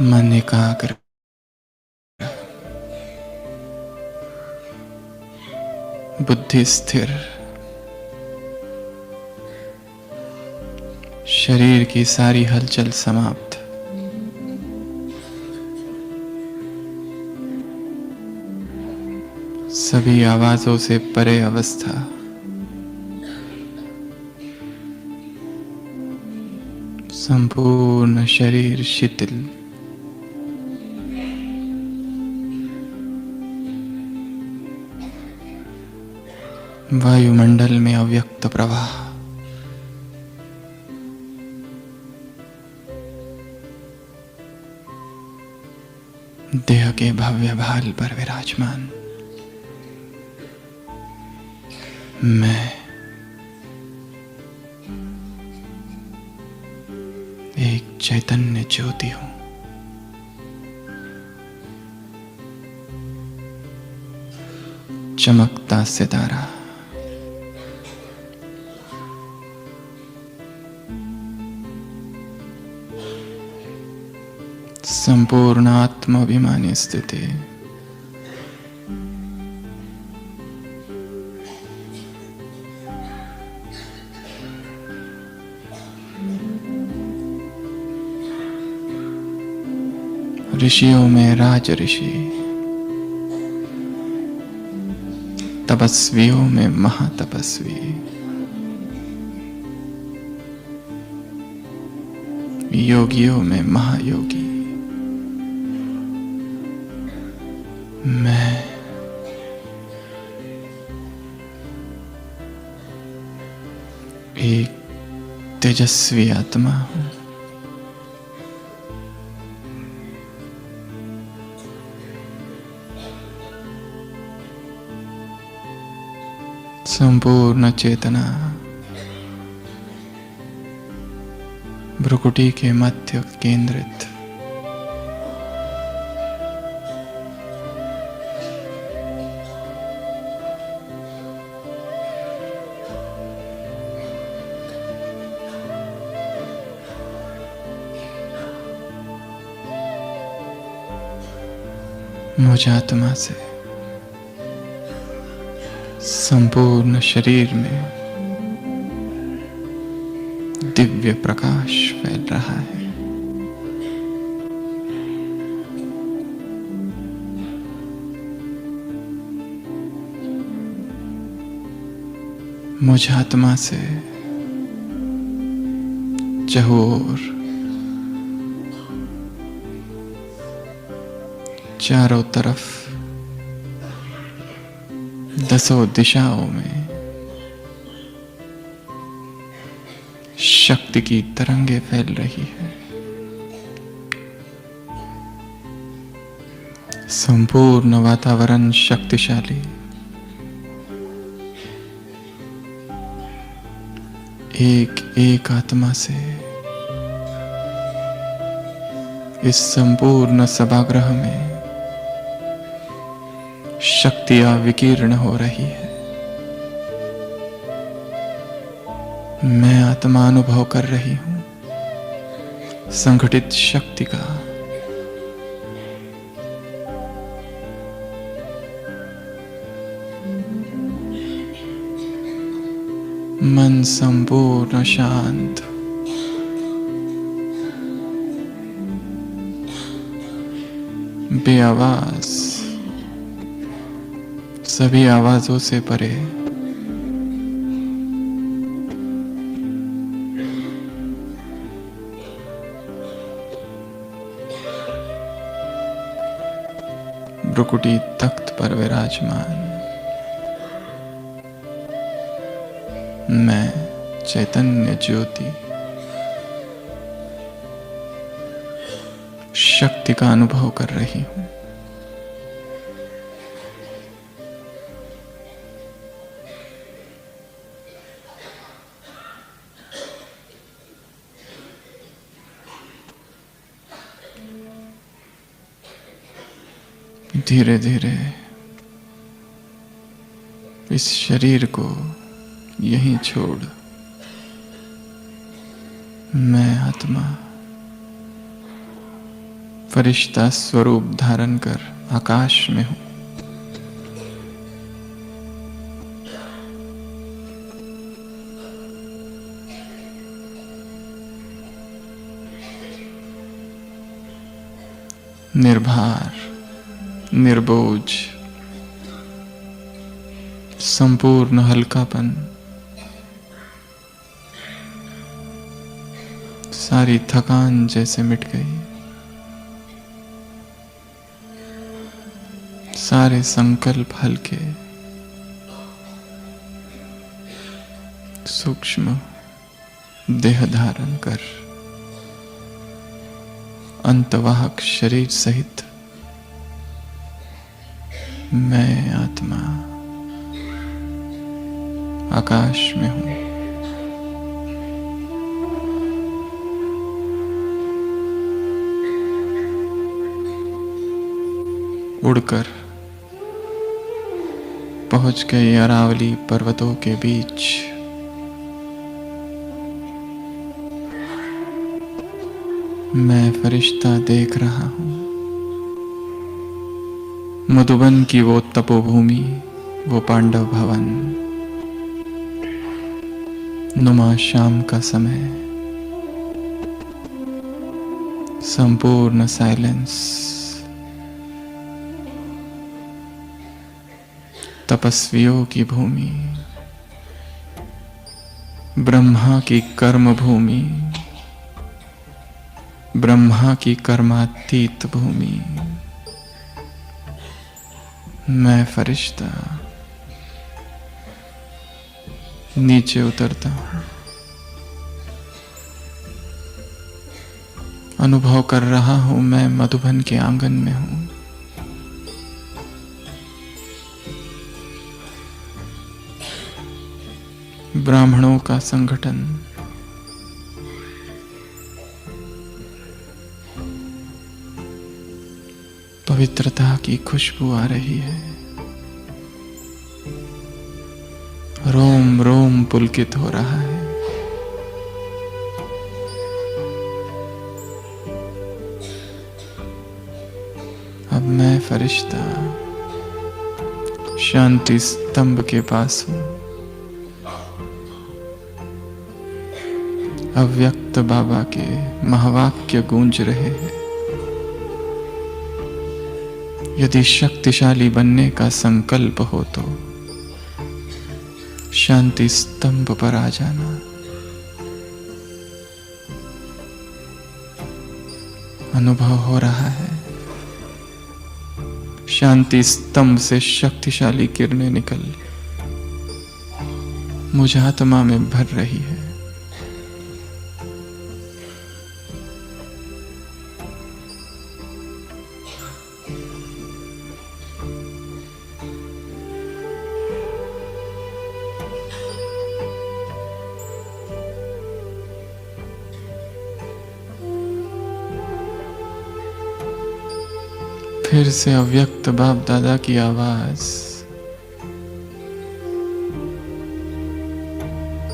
मन एकाग्र, बुद्धि स्थिर, शरीर की सारी हलचल समाप्त। सभी आवाजों से परे अवस्था। संपूर्ण शरीर शिथिल। वायुमंडल में अव्यक्त प्रवाह। देह के भव्य भाल पर विराजमान मैं एक चैतन्य ज्योति हूं। चमकता सितारा। संपूर्ण आत्माभिमानी स्थिति। ऋषियों में राज ऋषि, तपस्वियों में महातपस्वी, योगियों में महायोगी। मैं एक तेजस्वी आत्मा हूं। संपूर्ण चेतना भ्रुकुटी के मध्य केंद्रित। मुझ आत्मा से संपूर्ण शरीर में दिव्य प्रकाश फैल रहा है। मुझ आत्मा से चहुओर चारों तरफ दसों दिशाओं में शक्ति की तरंगे फैल रही है। संपूर्ण वातावरण शक्तिशाली। एक एक आत्मा से इस संपूर्ण सभागृह में शक्तियां विकीर्ण हो रही है। मैं आत्मा अनुभव कर रही हूं संगठित शक्ति का। मन संपूर्ण शांत। बेआवाज, सभी आवाजों से परे। भ्रुकुटी तख्त पर विराजमान मैं चैतन्य ज्योति शक्ति का अनुभव कर रही हूं। धीरे धीरे इस शरीर को यहीं छोड़ मैं आत्मा फरिश्ता स्वरूप धारण कर आकाश में हूं। निर्भार, निर्बोझ, संपूर्ण हल्कापन, सारी थकान जैसे मिट गई। सारे संकल्प हल्के, सूक्ष्म देह धारण कर अंतवाहक शरीर सहित मैं आत्मा आकाश में हूं। उड़कर पहुंच गए अरावली पर्वतों के बीच। मैं फरिश्ता देख रहा हूं मधुबन की वो तपोभूमि, वो पांडव भवन, नुमा शाम का समय, संपूर्ण साइलेंस, तपस्वियों की भूमि, ब्रह्मा की कर्म भूमि, ब्रह्मा की कर्मातीत भूमि। मैं फरिश्ता नीचे उतरता हूं, अनुभव कर रहा हूं मैं मधुबन के आंगन में हूं। ब्राह्मणों का संगठन, पवित्रता की खुशबू आ रही है। रोम रोम पुलकित हो रहा है। अब मैं फरिश्ता शांति स्तंभ के पास हूं। अव्यक्त बाबा के महावाक्य गूंज रहे हैं। यदि शक्तिशाली बनने का संकल्प हो तो शांति स्तंभ पर आ जाना। अनुभव हो रहा है शांति स्तंभ से शक्तिशाली किरणें निकल मुझ आत्मा में भर रही है। फिर से अव्यक्त बाप दादा की आवाज,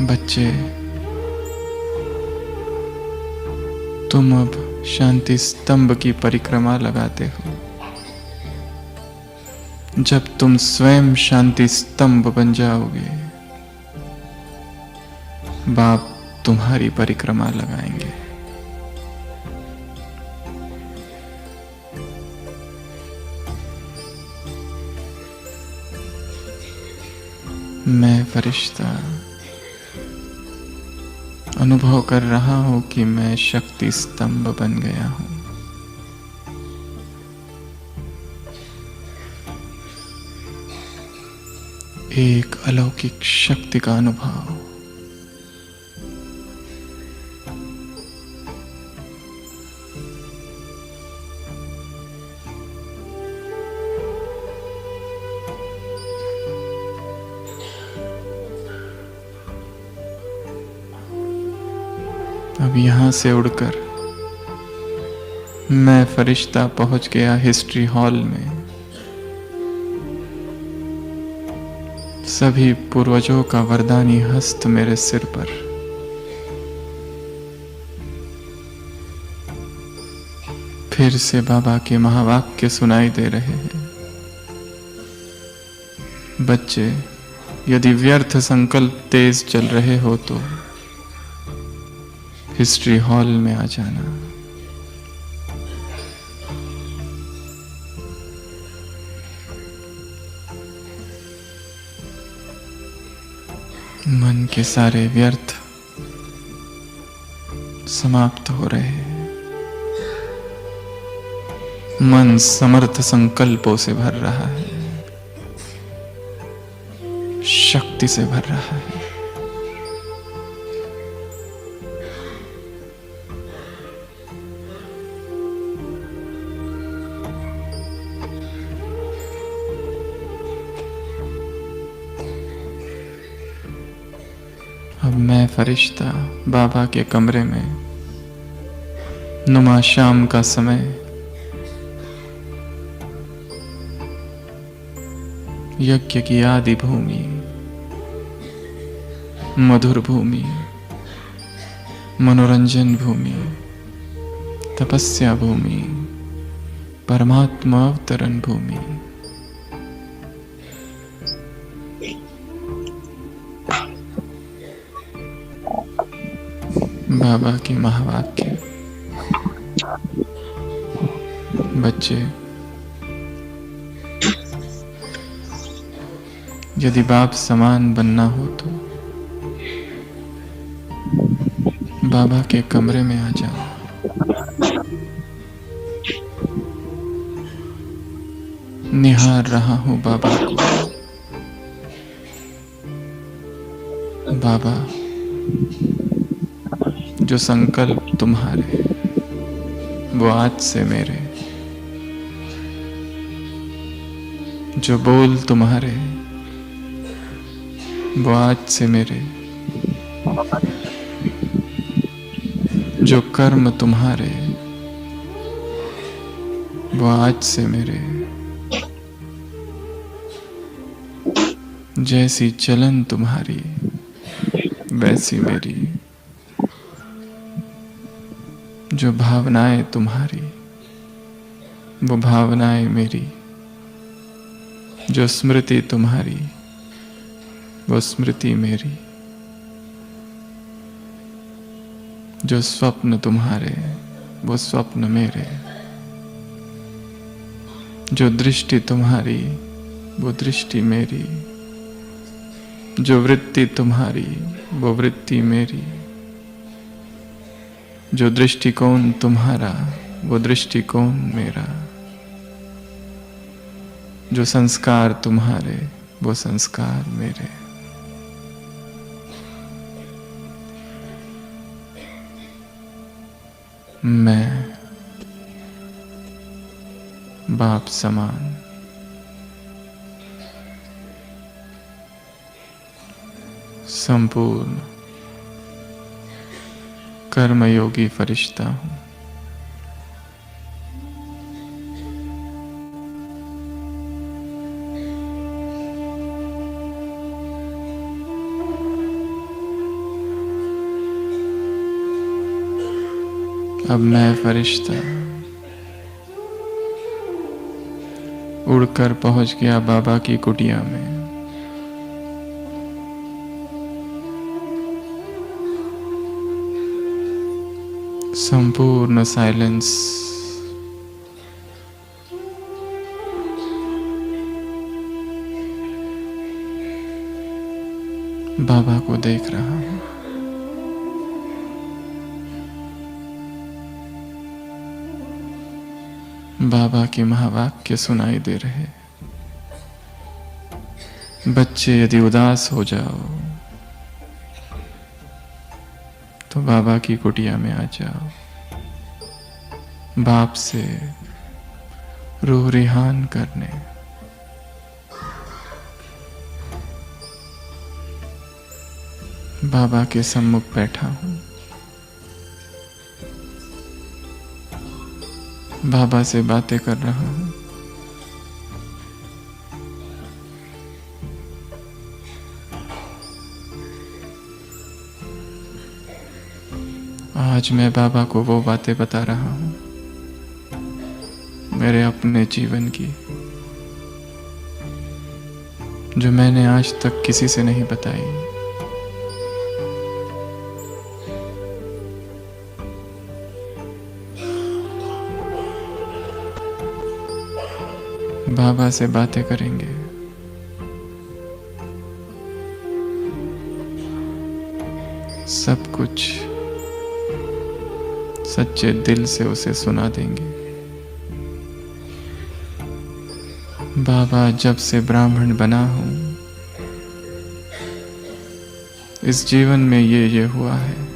बच्चे तुम अब शांति स्तंभ की परिक्रमा लगाते हो। जब तुम स्वयं शांति स्तंभ बन जाओगे, बाप तुम्हारी परिक्रमा लगाएंगे। मैं फरिश्ता अनुभव कर रहा हूं कि मैं शक्ति स्तंभ बन गया हूं। एक अलौकिक शक्ति का अनुभव। अब यहां से उड़कर मैं फरिश्ता पहुंच गया हिस्ट्री हॉल में। सभी पूर्वजों का वरदानी हस्त मेरे सिर पर। फिर से बाबा के महावाक्य सुनाई दे रहे हैं। बच्चे, यदि व्यर्थ संकल्प तेज चल रहे हो तो हिस्ट्री हॉल में आ जाना। मन के सारे व्यर्थ समाप्त हो रहे हैं। मन समर्थ संकल्पों से भर रहा है, शक्ति से भर रहा है। अब मैं फरिश्ता बाबा के कमरे में, नुमा शाम का समय, यज्ञ की आदि भूमि, मधुर भूमि, मनोरंजन भूमि, तपस्या भूमि, परमात्मा अवतरण भूमि, बाबा की महावाक्य। बच्चे, यदि बाप समान बनना हो तो बाबा के कमरे में आ जाओ। निहार रहा हूं बाबा को। बाबा, जो संकल्प तुम्हारे वो आज से मेरे, जो बोल तुम्हारे वो आज से मेरे, जो कर्म तुम्हारे वो आज से मेरे, जैसी चलन तुम्हारी वैसी मेरी, जो भावनाएं तुम्हारी वो भावनाएं मेरी, जो स्मृति तुम्हारी वो स्मृति मेरी, जो स्वप्न तुम्हारे वो स्वप्न मेरे, जो दृष्टि तुम्हारी वो दृष्टि मेरी, जो वृत्ति तुम्हारी वो वृत्ति मेरी, जो दृष्टिकोण तुम्हारा वो दृष्टिकोण मेरा, जो संस्कार तुम्हारे वो संस्कार मेरे। मैं बाप समान संपूर्ण कर्मयोगी फरिश्ता हूं। अब मैं फरिश्ता उड़कर पहुंच गया बाबा की कुटिया में। संपूर्ण साइलेंस, बाबा को देख रहा हूं। बाबा के महावाक्य सुनाई दे रहे। बच्चे, यदि उदास हो जाओ तो बाबा की कुटिया में आ जाओ। बाप से रूह रिहान करने। बाबा के सम्मुख बैठा हूं। बाबा से बातें कर रहा हूं। आज मैं बाबा को वो बातें बता रहा हूं मेरे अपने जीवन की, जो मैंने आज तक किसी से नहीं बताई। बाबा से बातें करेंगे, सब कुछ सच्चे दिल से उसे सुना देंगे। बाबा, जब से ब्राह्मण बना हूं, इस जीवन में ये हुआ है।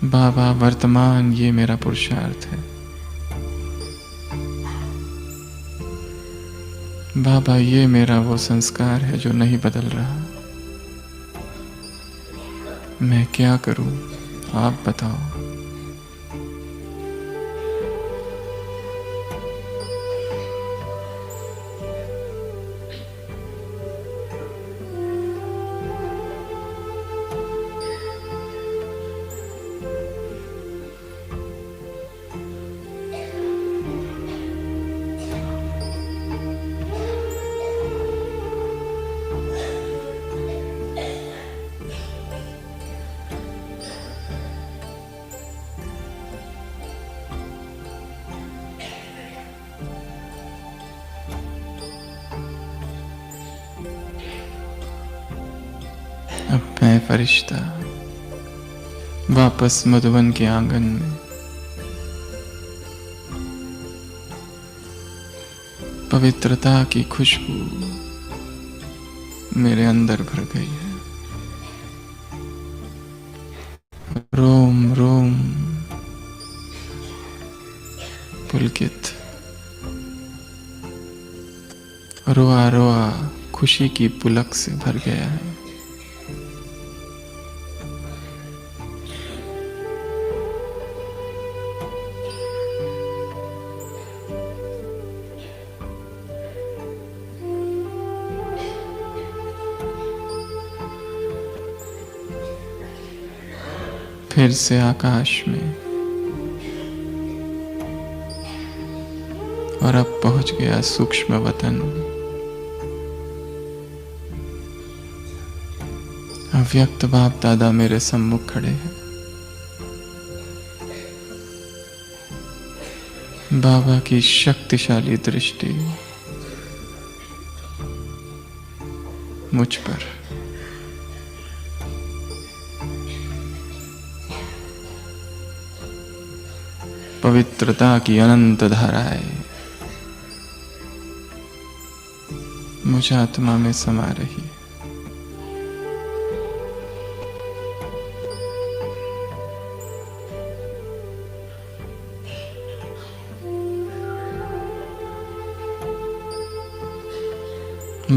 बाबा, वर्तमान ये मेरा पुरुषार्थ है। बाबा, ये मेरा वो संस्कार है जो नहीं बदल रहा। मैं क्या करूं, आप बताओ। अब मैं फरिश्ता वापस मधुबन के आंगन में, पवित्रता की खुशबू मेरे अंदर भर गई है। रोम रोम पुलकित, रोआ रोआ खुशी की पुलक से भर गया है। फिर से आकाश में, और अब पहुंच गया सूक्ष्म वतन। अव्यक्त बाप दादा मेरे सम्मुख खड़े हैं। बाबा की शक्तिशाली दृष्टि मुझ पर। पवित्रता की अनंत धाराएं मुझ आत्मा में समा रही है।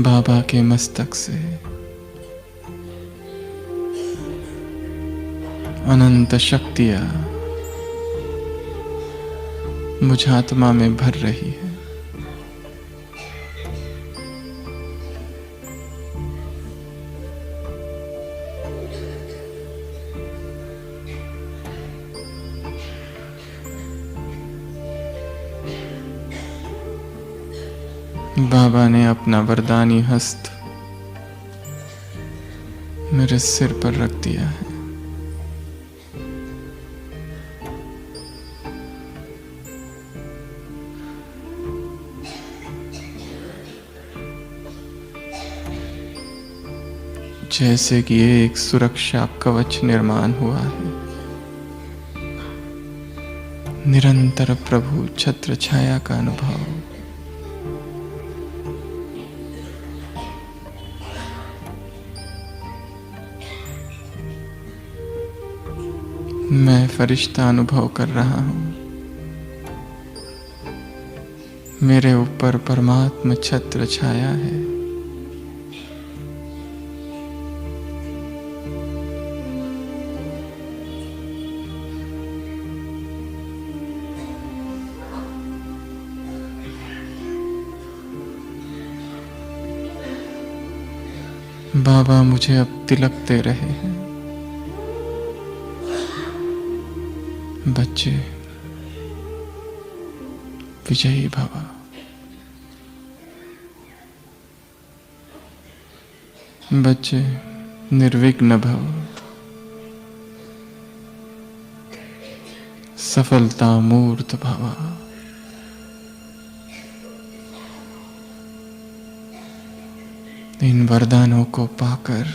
बाबा के मस्तक से अनंत शक्तियां मुझ आत्मा में भर रही है। बाबा ने अपना वरदानी हस्त मेरे सिर पर रख दिया है। जैसे कि एक सुरक्षा कवच निर्माण हुआ है। निरंतर प्रभु छत्र छाया का अनुभव। मैं फरिश्ता अनुभव कर रहा हूं। मेरे ऊपर परमात्मा छत्र छाया है। बाबा मुझे अब तिलक दे रहे हैं। बच्चे विजयी भव। बच्चे निर्विघ्न भव। सफलता मूर्त भव। इन वरदानों को पाकर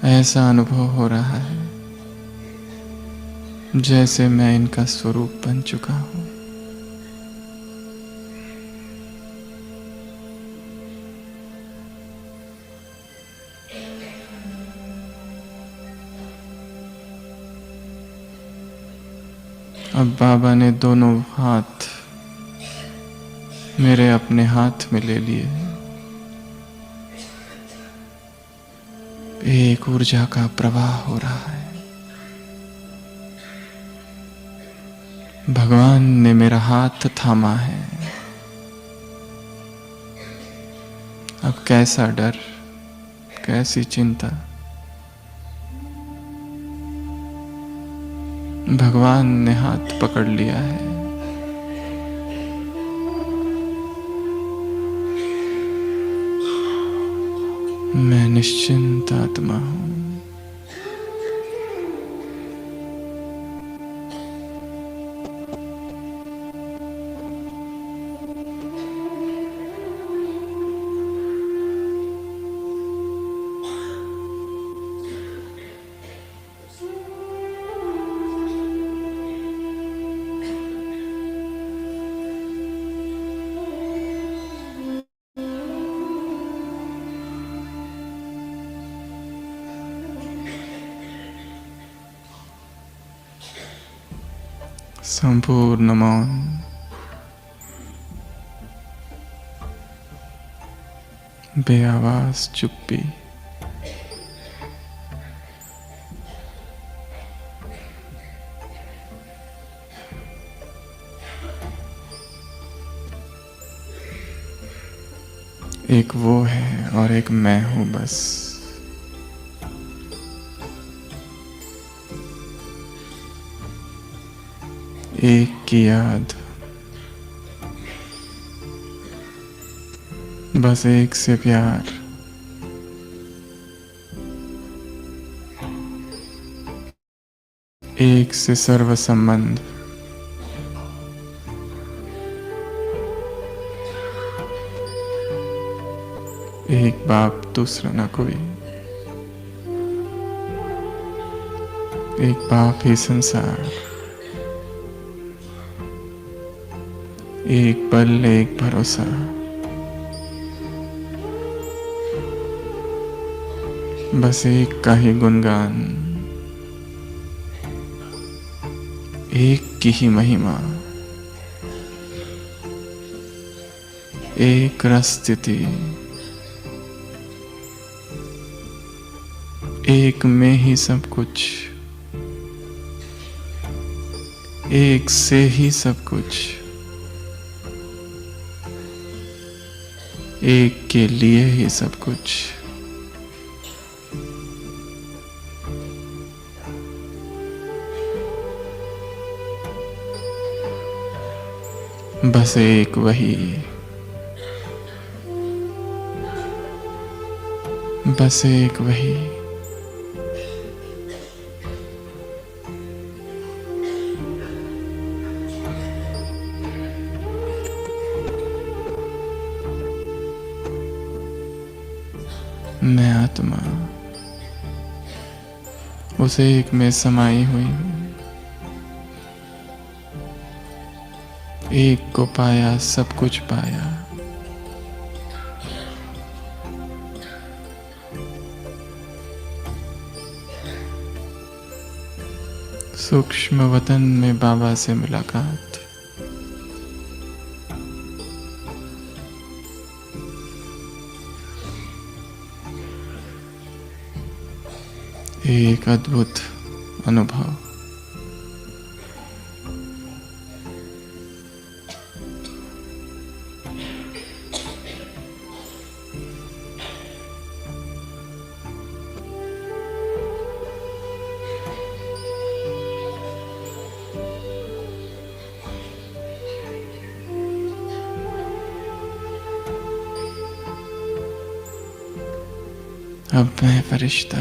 ऐसा अनुभव हो रहा है जैसे मैं इनका स्वरूप बन चुका हूं। अब बाबा ने दोनों हाथ मेरे अपने हाथ में ले लिए। एक ऊर्जा का प्रवाह हो रहा है। भगवान ने मेरा हाथ थामा है। अब कैसा डर, कैसी चिंता। भगवान ने हाथ पकड़ लिया है। मैं निश्चिंत आत्मा हूं। संपूर्ण मौन। बेआवाज चुप्पी। एक वो है और एक मैं हूं बस। एक की याद, बस एक से प्यार। एक से सर्व संबंध। एक बाप दूसरा न कोई। एक बाप ही संसार। एक पल एक भरोसा। बस एक का ही गुणगान। एक की ही महिमा। एक रसस्थिति। एक में ही सब कुछ। एक से ही सब कुछ। एक के लिए ही सब कुछ। बस एक वही। बस एक वही। मैं आत्मा उस एक में समाई हुई हूं। एक को पाया सब कुछ पाया। सूक्ष्म वतन में बाबा से मुलाकात। एक अद्भुत अनुभव। अब मैं फरिश्ता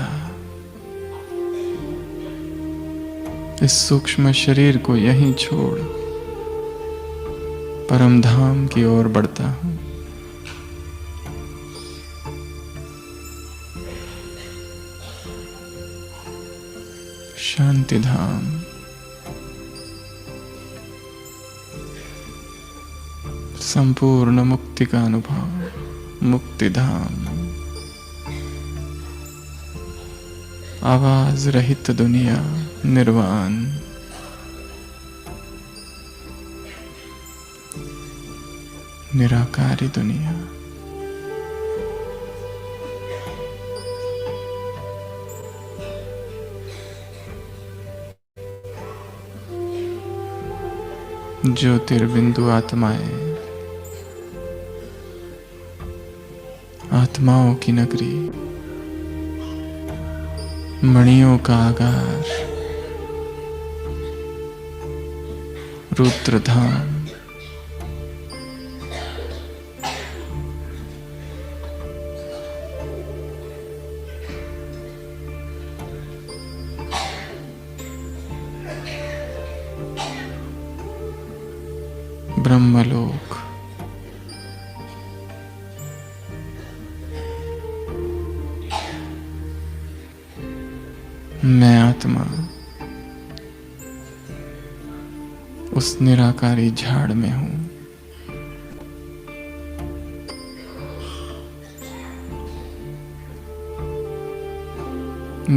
इस सूक्ष्म शरीर को यहीं छोड़ परम धाम की ओर बढ़ता हूं। शांति धाम, संपूर्ण मुक्ति का अनुभव, मुक्ति धाम, आवाज रहित दुनिया, निर्वाण, निराकारी दुनिया। ज्योतिर्बिंदु आत्माएं, आत्माओं की नगरी, मणियों का आगार, रुद्रधाम, ब्रह्मलोक, मैं आत्मा उस निराकारी झाड़ में हूं।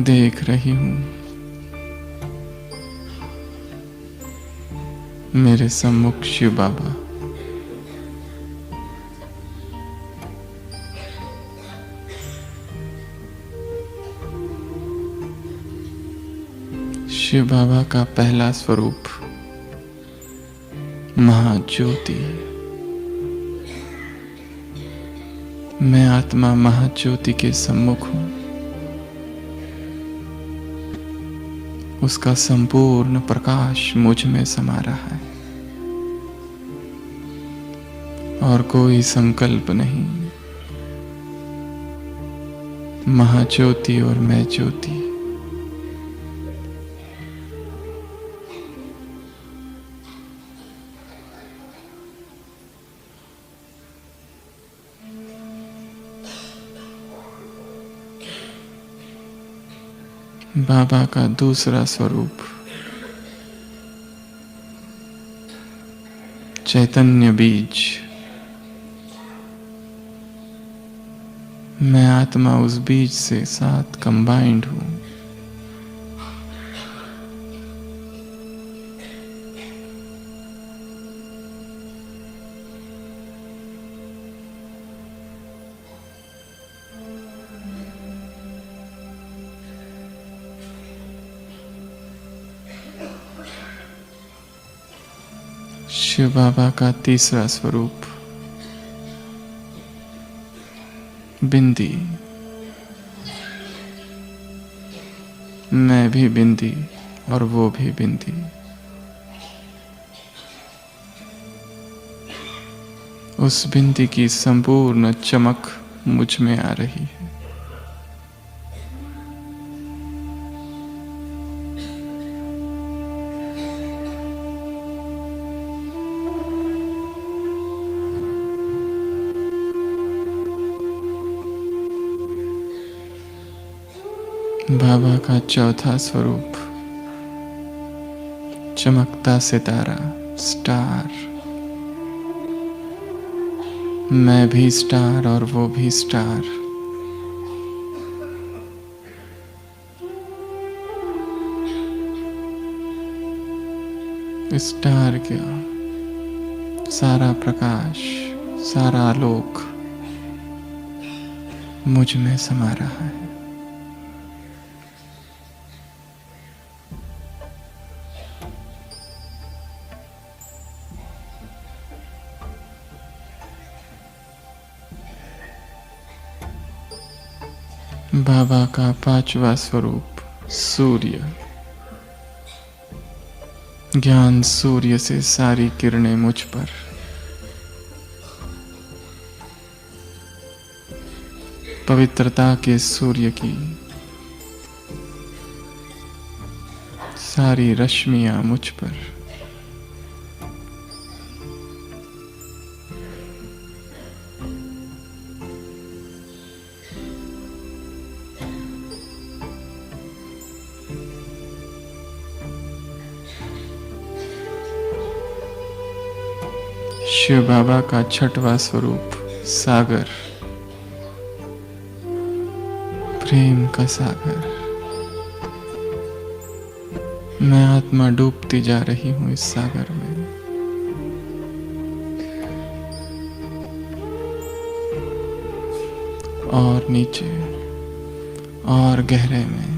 देख रही हूं मेरे सम्मुख शिव बाबा। शिव बाबा का पहला स्वरूप महाज्योति। मैं आत्मा महाज्योति के सम्मुख हूं। उसका संपूर्ण प्रकाश मुझ में समा रहा है और कोई संकल्प नहीं। महाज्योति और मैं ज्योति। बाबा का दूसरा स्वरूप चैतन्य बीज। मैं आत्मा उस बीज से साथ कंबाइंड हूं। शिव बाबा का तीसरा स्वरूप बिंदी। मैं भी बिंदी और वो भी बिंदी। उस बिंदी की संपूर्ण चमक मुझ में आ रही है। बाबा का चौथा स्वरूप चमकता सितारा, स्टार। मैं भी स्टार और वो भी स्टार। स्टार का सारा प्रकाश, सारा आलोक मुझ में समा रहा है। बाबा का पांचवा स्वरूप सूर्य। ज्ञान सूर्य से सारी किरणें मुझ पर। पवित्रता के सूर्य की सारी रश्मियां मुझ पर शिव बाबा का छठवां स्वरूप सागर, प्रेम का सागर। मैं आत्मा डूबती जा रही हूं इस सागर में। और नीचे और गहरे में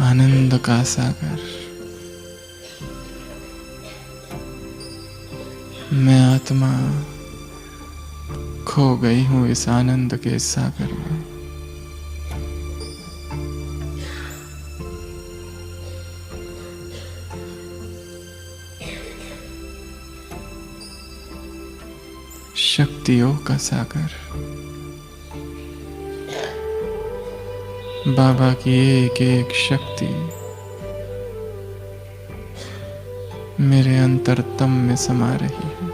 आनंद का सागर। मैं आत्मा खो गई हूं इस आनंद के सागर में। शक्तियों का सागर। बाबा की एक एक शक्ति मेरे अंतरतम में समा रही है।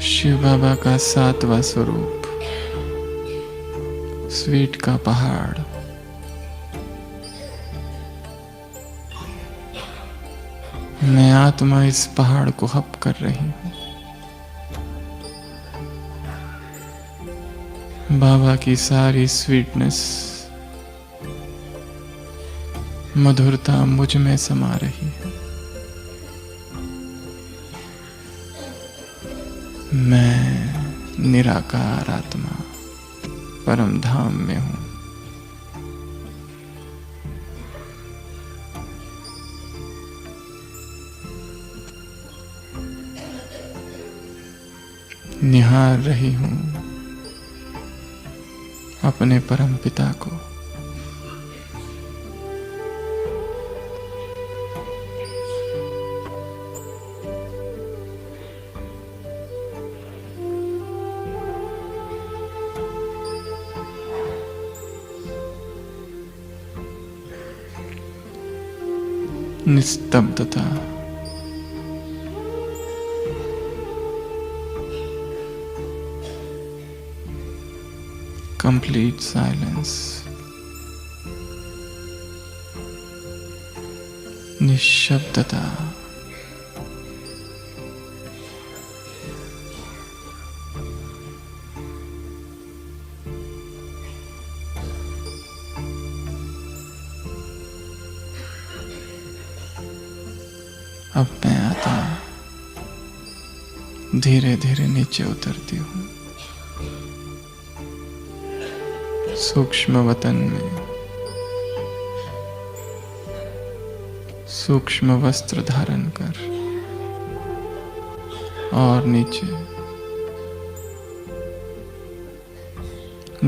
शिव बाबा का सातवां स्वरूप स्वीट का पहाड़। मैं आत्मा इस पहाड़ को हप कर रही हूं। बाबा की सारी स्वीटनेस, मधुरता मुझ में समा रही है। मैं निराकार आत्मा परम धाम में हूं। निहार रही हूं अपने परम पिता को। निस्तब्धता, complete silence, निश्शब्दता, अब मैं आत्मा धीरे धीरे नीचे उतरती हूँ। सूक्ष्म वतन में सूक्ष्म वस्त्र धारण कर और नीचे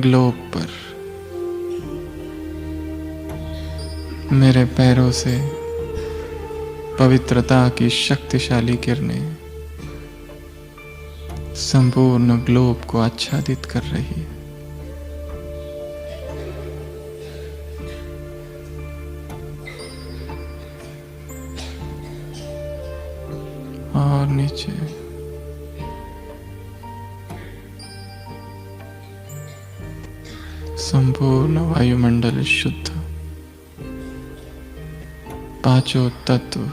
ग्लोब पर मेरे पैरों से पवित्रता की शक्तिशाली किरणें संपूर्ण ग्लोब को आच्छादित कर रही है। और नीचे संपूर्ण वायुमंडल शुद्ध, पांचों तत्व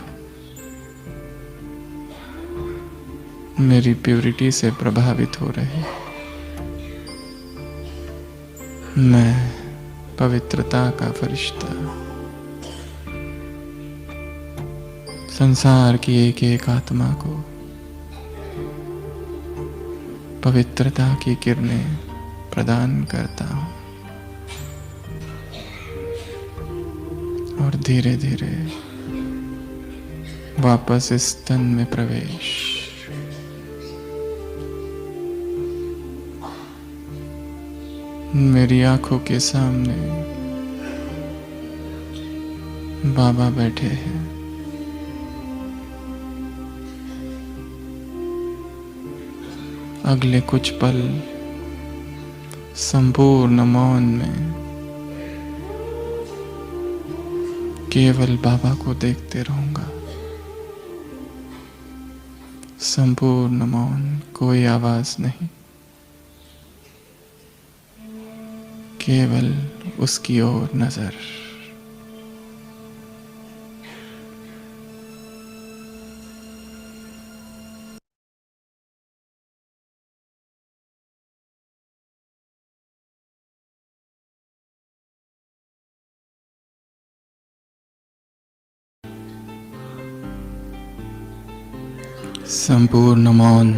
मेरी प्योरिटी से प्रभावित हो रहे। मैं पवित्रता का फरिश्ता संसार की एक एक आत्मा को पवित्रता की किरणें प्रदान करता हूं। और धीरे धीरे वापस इस तन में प्रवेश। मेरी आंखों के सामने बाबा बैठे हैं। अगले कुछ पल संपूर्ण मौन में केवल बाबा को देखते रहूंगा। संपूर्ण मौन, कोई आवाज नहीं, केवल उसकी ओर नजर। संपूर्ण मौन।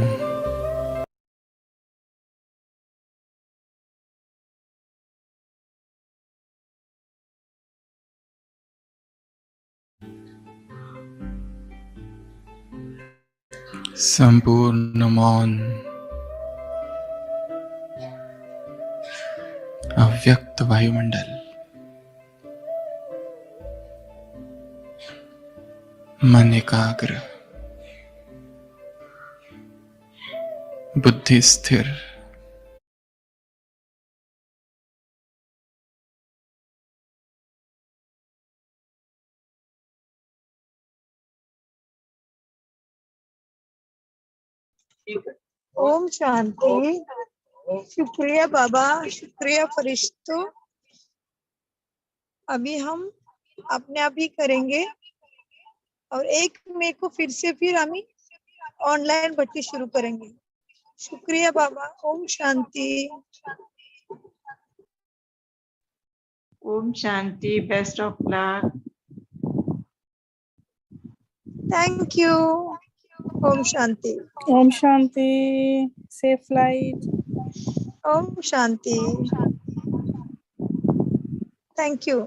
संपूर्ण मौन। अव्यक्त वायुमंडल। मन एकाग्र, बुद्धि स्थिर। ओम शांति। शुक्रिया बाबा, शुक्रिया फरिश्तों। अभी हम अपने आप ही करेंगे और 1 मई को फिर हम ऑनलाइन भर्ती शुरू करेंगे। शुक्रिया बाबा। ओम शांति। ओम शांति। Best of luck. Thank you. ओम शांति। ओम शांति। Safe flight. ओम शांति। Thank you.